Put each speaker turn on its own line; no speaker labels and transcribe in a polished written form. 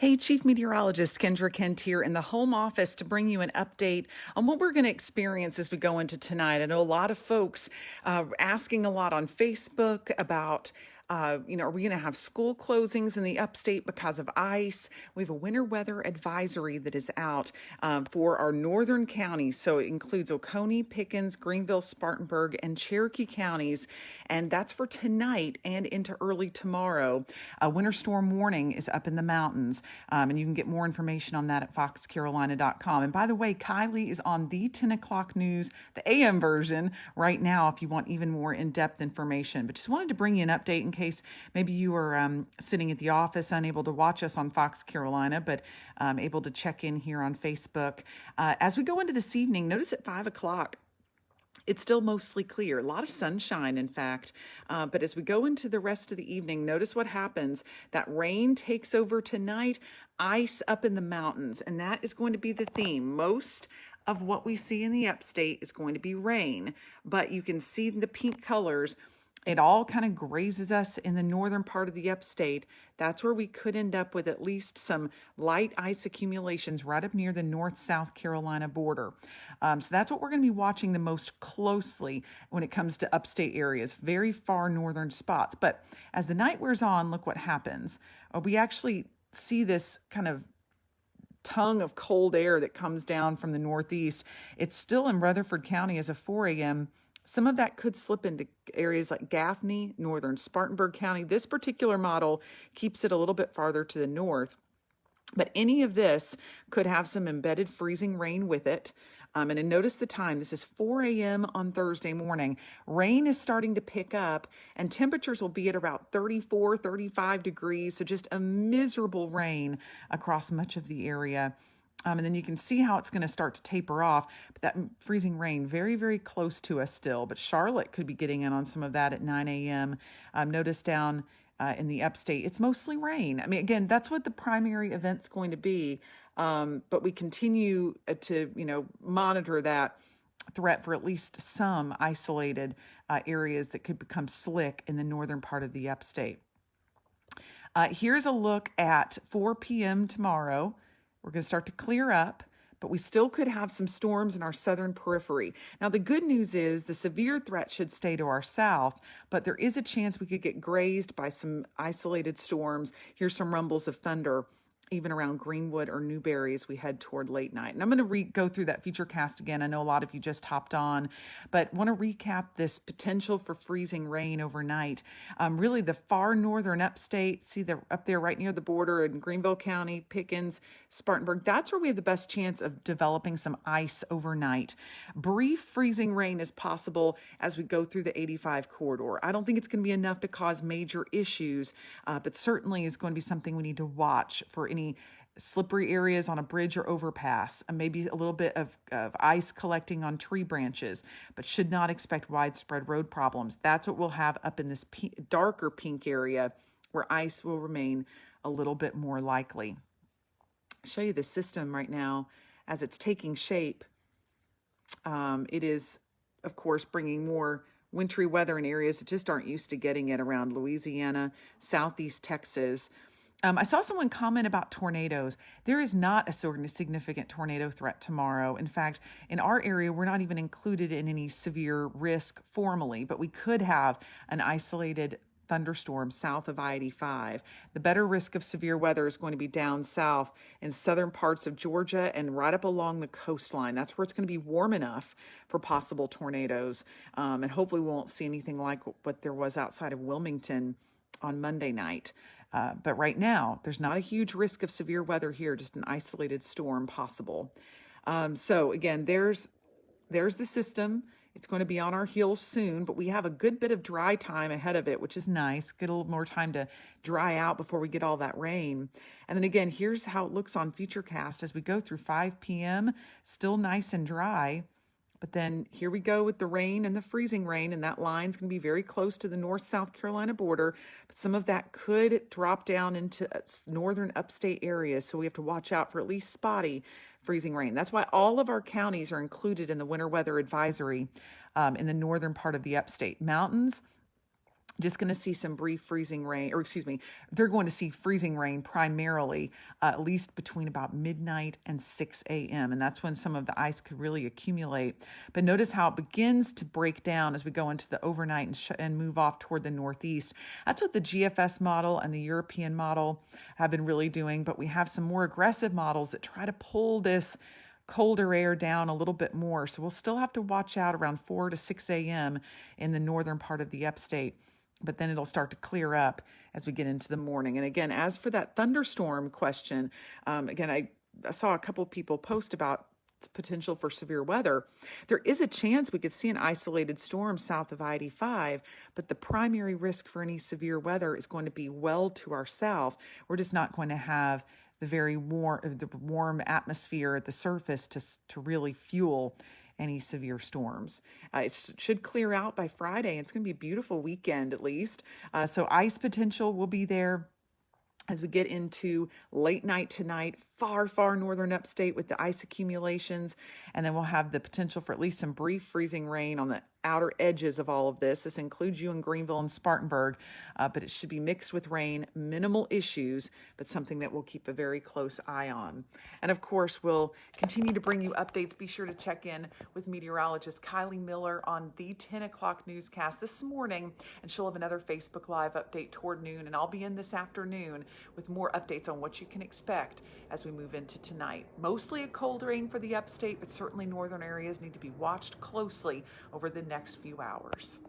Hey, Chief Meteorologist Kendra Kent here in the home office to bring you an update on what we're going to experience as we go into tonight. I know a lot of folks asking a lot on Facebook about. Are we going to have school closings in the upstate because of ice? We have a winter weather advisory that is out for our northern counties. So it includes Oconee, Pickens, Greenville, Spartanburg, and Cherokee counties. And that's for tonight and into early tomorrow. A winter storm warning is up in the mountains. And you can get more information on that at foxcarolina.com. And by the way, Kylie is on the 10 o'clock news, the AM version, right now if you want even more in-depth information. But just wanted to bring you an update in case maybe you were sitting at the office, unable to watch us on Fox Carolina, but able to check in here on Facebook. As we go into this evening, notice at 5 o'clock, it's still mostly clear, a lot of sunshine, in fact. But as we go into the rest of the evening, notice what happens. That rain takes over tonight, ice up in the mountains, and that is going to be the theme. Most of what we see in the upstate is going to be rain, but you can see the pink colors. It all kind of grazes us in the northern part of the upstate. That's where we could end up with at least some light ice accumulations right up near the North-South Carolina border. So that's what we're going to be watching the most closely when it comes to upstate areas, very far northern spots. But as the night wears on, look what happens. We actually see this kind of tongue of cold air that comes down from the northeast. It's still in Rutherford County as of 4 a.m. Some of that could slip into areas like Gaffney, northern Spartanburg County. This particular model keeps it a little bit farther to the north. But any of this could have some embedded freezing rain with it. And then notice the time. This is 4 a.m. on Thursday morning. Rain is starting to pick up, and temperatures will be at about 34, 35 degrees. So just a miserable rain across much of the area. And then you can see how it's going to start to taper off. But that freezing rain, very, very close to us still. But Charlotte could be getting in on some of that at 9 a.m. Notice down in the upstate, it's mostly rain. I mean, again, that's what the primary event's going to be. But we continue to, monitor that threat for at least some isolated areas that could become slick in the northern part of the upstate. Here's a look at 4 p.m. tomorrow. We're going to start to clear up, but we still could have some storms in our southern periphery. Now, the good news is the severe threat should stay to our south, but there is a chance we could get grazed by some isolated storms. Here's some rumbles of thunder, even around Greenwood or Newberry as we head toward late night. And I'm going to go through that feature cast again. I know a lot of you just hopped on, but want to recap this potential for freezing rain overnight. Really the far northern upstate, see they're up there right near the border in Greenville County, Pickens, Spartanburg. That's where we have the best chance of developing some ice overnight. Brief freezing rain is possible as we go through the 85 corridor. I don't think it's going to be enough to cause major issues, but certainly is going to be something we need to watch for any slippery areas on a bridge or overpass, and maybe a little bit of ice collecting on tree branches, but should not expect widespread road problems. That's what we'll have up in this darker pink area where ice will remain a little bit more likely. I'll show you the system right now as it's taking shape. It is, of course, bringing more wintry weather in areas that just aren't used to getting it around Louisiana, southeast Texas. I saw someone comment about tornadoes. There is not a significant tornado threat tomorrow. In fact, in our area, we're not even included in any severe risk formally, but we could have an isolated thunderstorm south of I-85. The better risk of severe weather is going to be down south in southern parts of Georgia and right up along the coastline. That's where it's going to be warm enough for possible tornadoes. And hopefully we won't see anything like what there was outside of Wilmington on Monday night. But right now, there's not a huge risk of severe weather here, just an isolated storm possible. So again, there's the system. It's going to be on our heels soon, but we have a good bit of dry time ahead of it, which is nice. Get a little more time to dry out before we get all that rain. And then again, here's how it looks on Futurecast as we go through 5 p.m. Still nice and dry. But then here we go with the rain and the freezing rain, and that line's going to be very close to the North-South Carolina border. But some of that could drop down into northern upstate areas, so we have to watch out for at least spotty freezing rain. That's why all of our counties are included in the winter weather advisory in the northern part of the upstate. Mountains Just going to see some brief freezing rain, or excuse me, they're going to see freezing rain primarily at least between about midnight and 6 a.m. And that's when some of the ice could really accumulate. But notice how it begins to break down as we go into the overnight and move off toward the northeast. That's what the GFS model and the European model have been really doing. But we have some more aggressive models that try to pull this colder air down a little bit more. So we'll still have to watch out around 4 to 6 a.m. in the northern part of the upstate. But then it'll start to clear up as we get into the morning. And again, as for that thunderstorm question, I saw a couple people post about potential for severe weather. There is a chance we could see an isolated storm south of I-85, but the primary risk for any severe weather is going to be well to our south. We're just not going to have the warm atmosphere at the surface to really fuel any severe storms. It should clear out by Friday. It's going to be a beautiful weekend at least. So ice potential will be there as we get into late night tonight, far northern upstate with the ice accumulations. And then we'll have the potential for at least some brief freezing rain on the outer edges of all of this. This includes you in Greenville and Spartanburg, but it should be mixed with rain, minimal issues, but something that we'll keep a very close eye on. And of course, we'll continue to bring you updates. Be sure to check in with meteorologist Kylie Miller on the 10 o'clock newscast this morning, and she'll have another Facebook Live update toward noon, and I'll be in this afternoon with more updates on what you can expect as we move into tonight. Mostly a cold rain for the upstate, but certainly northern areas need to be watched closely over the next few hours.